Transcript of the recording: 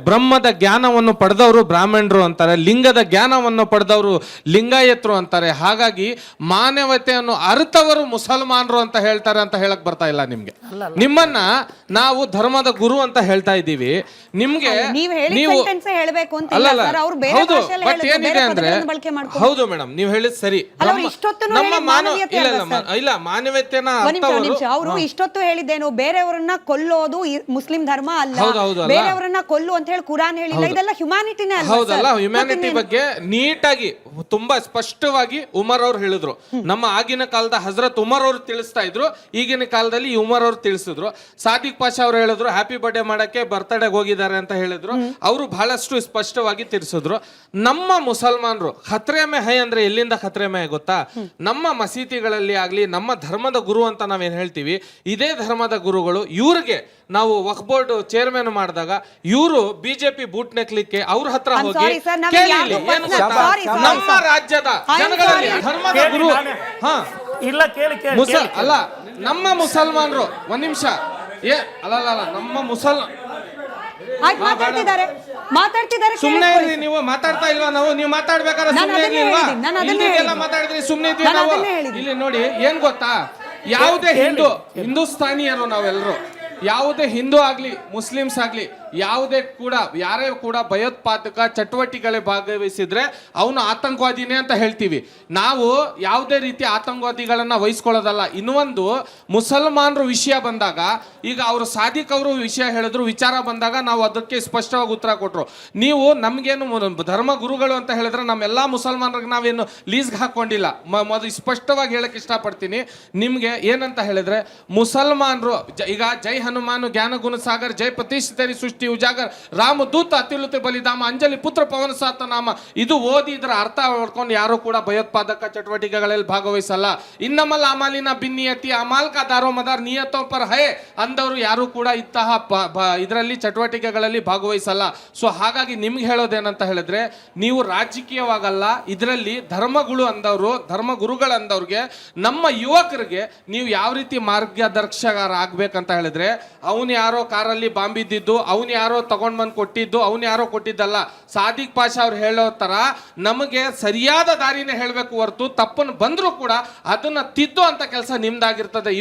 ಬ್ರಹ್ಮದ ಜ್ಞಾನವನ್ನು ಪಡೆದವರು ಬ್ರಾಹ್ಮಣರು ಅಂತಾರೆ, ಲಿಂಗದ ಜ್ಞಾನವನ್ನು ಪಡೆದವರು ಲಿಂಗಾಯತರು ಅಂತಾರೆ. ಹಾಗಾಗಿ ಮಾನವತೆಯನ್ನು ಅರ್ಥವರು ಮುಸಲ್ಮಾನರು ಅಂತ ಹೇಳ್ತಾರೆ ಅಂತ ಹೇಳಕ್ ಬರ್ತಾ ಇಲ್ಲ ನಿಮ್ಗೆ. ನಿಮ್ಮನ್ನ ನಾವು ಧರ್ಮದ ಗುರು ಅಂತ ಹೇಳ್ತಾ ಇದ್ದೀವಿ. ನಿಮ್ಗೆ ನೀವು ಬಟ್ ಏನಿದೆ ಅಂದ್ರೆ ಹೌದು ಮೇಡಮ್, ನೀವು ಹೇಳಿದ್ ಸರಿ. ನಮ್ಮ ಇಲ್ಲ ಮಾನವೀಯತೆನ ಅವರು ಇಷ್ಟೊತ್ತು ಹೇಳಿದ್ದೇನು, ಬೇರೆಯವರನ್ನ ಕೊಲ್ಲೋದು ಮುಸ್ಲಿಂ ಧರ್ಮ ಅಲ್ಲ, ಬೇರೆಯವರನ್ನ ಕೊಲ್ಲು ಅಂತ ಹೇಳಿ ಕುರಾನ್ ಹೇಳಿಲ್ಲ. ಇದೆಲ್ಲ ಹ್ಯುಮ್ಯಾನಿಟಿನೇ ಅಲ್ಲ. ಹೌದಲ್ಲ, ಹ್ಯುಮ್ಯಾನಿಟಿ ಬಗ್ಗೆ ನೀಟಾಗಿ ತುಂಬಾ ಸ್ಪಷ್ಟವಾಗಿ ಉಮರ್ ಅವ್ರು ಹೇಳಿದ್ರು. ನಮ್ಮ ಆಗಿನ ಕಾಲದ ಹಜರತ್ ಉಮರ್ ಅವ್ರು ತಿಳಿಸ್ತಾ ಇದ್ರು, ಈಗಿನ ಕಾಲದಲ್ಲಿ ಉಮರ್ ಅವ್ರು ತಿಳಿಸಿದ್ರು. ಸಾದಿಕ್ ಪಾಷಾ ಅವ್ರು ಹೇಳಿದ್ರು ಹ್ಯಾಪಿ ಬರ್ಡೇ ಮಾಡಕ್ಕೆ ಬರ್ತ್ಡೇಗೆ ಹೋಗಿದ್ದಾರೆ ಅಂತ ಹೇಳಿದ್ರು. ಅವರು ಬಹಳಷ್ಟು ಸ್ಪಷ್ಟವಾಗಿ ತಿಳಿಸಿದ್ರು. ನಮ್ಮ ಮುಸಲ್ಮಾನರು ಖತ್ರೆ ಮೇ ಹೈ ಅಂದ್ರೆ ಎಲ್ಲಿಂದ ಖತ್ರೆ ಮೇ ಗೊತ್ತಾ? ನಮ್ಮ ಮಸೀದಿಗಳಲ್ಲಿ ಆಗ್ಲಿ, ನಮ್ಮ ಧರ್ಮದ ಗುರು ಅಂತ ನಾವೇನ್ ಹೇಳ್ತೀವಿ, ಇದೇ ಧರ್ಮದ ಗುರುಗಳು. ಇವ್ರಿಗೆ ನಾವು ವಕ್ಫ್ ಬೋರ್ಡ್ ಚೇರ್ಮನ್ ಮಾಡಿದಾಗ ಇವರು ಬಿಜೆಪಿ ಬೂಟ್ ನೆಕ್ಲಿಕ್ಕೆ ಅವ್ರ ಹತ್ರ ಹೋಗಿ ಕೇಳಿಲ್ಲ, ಏನು ಗೊತ್ತಾ? ನಮ್ಮ ರಾಜ್ಯದ ಜನಗಳಲ್ಲಿ ಧರ್ಮದ ಗುರು ಅಲ್ಲ, ನಮ್ಮ ಮುಸಲ್ಮಾನರು ಒಂದ್ ನಿಮಿಷ ಅಲ್ಲ ನಮ್ಮ ಸುಮ್ನೆ ಇರ್ರಿ. ನೀವು ಮಾತಾಡ್ತಾ ಇಲ್ವಾ? ನೀವು ಮಾತಾಡ್ಬೇಕಾದ್ರೆ ಸುಮ್ನೆ ಇರ್ಲಿಲ್ವಾ? ಇಲ್ಲಿಗೆಲ್ಲ ಮಾತಾಡಿದ್ರಿ, ಸುಮ್ನೆ ಇದ್ವಿ ನಾವು. ಇಲ್ಲಿ ನೋಡಿ ಏನ್ ಗೊತ್ತಾ, ಯಾವುದೇ ಹಿಂದೂಸ್ತಾನಿಯರು ನಾವೆಲ್ಲರೂ, ಯಾವುದೇ ಹಿಂದೂ ಆಗ್ಲಿ ಮುಸ್ಲಿಮ್ಸ್ ಆಗ್ಲಿ, ಯಾರೇ ಕೂಡ ಭಯೋತ್ಪಾದಕ ಚಟುವಟಿಕೆಗಳಲ್ಲಿ ಭಾಗವಹಿಸಿದ್ರೆ ಅವನು ಆತಂಕವಾದಿನೇ ಅಂತ ಹೇಳ್ತೀವಿ ನಾವು. ಯಾವುದೇ ರೀತಿ ಆತಂಕವಾದಿಗಳನ್ನ ವಹಿಸ್ಕೊಳ್ಳೋದಲ್ಲ. ಇನ್ನೊಂದು ಮುಸಲ್ಮಾನರು ವಿಷಯ ಬಂದಾಗ, ಈಗ ಅವರು ಸಾದಿಕ್ ಅವರು ವಿಷಯ ಹೇಳಿದ್ರು, ವಿಚಾರ ಬಂದಾಗ ನಾವು ಅದಕ್ಕೆ ಸ್ಪಷ್ಟವಾಗಿ ಉತ್ತರ ಕೊಟ್ರು. ನೀವು ನಮ್ಗೇನು ಧರ್ಮ ಗುರುಗಳು ಅಂತ ಹೇಳಿದ್ರೆ ನಮ್ಮೆಲ್ಲಾ ಮುಸಲ್ಮಾನರಿಗೆ ನಾವೇನು ಲೀಸ್ಗೆ ಹಾಕೊಂಡಿಲ್ಲ. ಮೊದಲು ಸ್ಪಷ್ಟವಾಗಿ ಹೇಳಕ್ ಇಷ್ಟಪಡ್ತೀನಿ ನಿಮ್ಗೆ. ಏನಂತ ಹೇಳಿದ್ರೆ ಮುಸಲ್ಮಾನರು ಈಗ ಜೈ ಹನುಮಾನು ಜ್ಞಾನ ಗುಣ ಸಾಗರ್, ಜೈ ಪ್ರತಿಷ್ಠಿತರಿ ಸೃಷ್ಟಿ ಉಜಾಗರ್, ರಾಮದೂತ ಅತ್ಯುಲ್ಲತೆ ಬಲಿಧಾಮ, ಅಂಜಲಿ ಪುತ್ರ ಪವನ ಸಾತ ನಾಮ, ಇದು ಓದಿ ಇದರ ಅರ್ಥ ಹೊಡ್ಕೊಂಡು ಯಾರು ಕೂಡ ಭಯೋತ್ಪಾದಕ ಚಟುವಟಿಕೆಗಳಲ್ಲಿ ಭಾಗವಹಿಸಲ್ಲ. ಇನ್ನಮಲ್ ಅಮಾಲಿನ ಬಿನ್ನಿಯತಿ ಅಮಾಲ್ ಕಾ ದಾರೋ ಮದಾರ್ ನಿಯತೋ ಪರ್ ಹೈ ಅಂದವರು ಯಾರು ಕೂಡ ಇಂತಹ ಇದರಲ್ಲಿ ಚಟುವಟಿಕೆಗಳಲ್ಲಿ ಭಾಗವಹಿಸಲ್ಲ. ಸೊ ಹಾಗಾಗಿ ನಿಮ್ಗೆ ಹೇಳೋದೇನಂತ ಹೇಳಿದ್ರೆ, ನೀವು ರಾಜಕೀಯವಾಗಲ್ಲ, ಇದರಲ್ಲಿ ಧರ್ಮಗಳು ಅಂದವರು, ಧರ್ಮ ಗುರುಗಳು ಅಂದವ್ರಿಗೆ, ನಮ್ಮ ಯುವಕರಿಗೆ ನೀವು ಯಾವ ರೀತಿ ಮಾರ್ಗದರ್ಶಕರ ಆಗ್ಬೇಕಂತ ಹೇಳಿದ್ರೆ, ಅವನು ಯಾರೋ ಕಾರಲ್ಲಿ ಬಾಂಬಿದ್ದಿದ್ದು, ಅವನು ಯಾರೋ ತಗೊಂಡ್ ಬಂದು ಕೊಟ್ಟಿದ್ದು, ಅವನು ಯಾರೋ ಕೊಟ್ಟಿದ್ದಲ್ಲ. ಸಾದಿಕ್ ಪಾಷಾ ಅವ್ರು ಹೇಳೋ ತರ ನಮಗೆ ಸರಿಯಾದ ದಾರಿನೇ ಹೇಳ್ಬೇಕು ಹೊರತು, ತಪ್ಪನ್ನು ಬಂದ್ರು ಕೂಡ ಅದನ್ನ ತಿದ್ದೋ ಅಂತ ಕೆಲಸ ನಿಮ್ದಾಗಿರ್ತದೆ.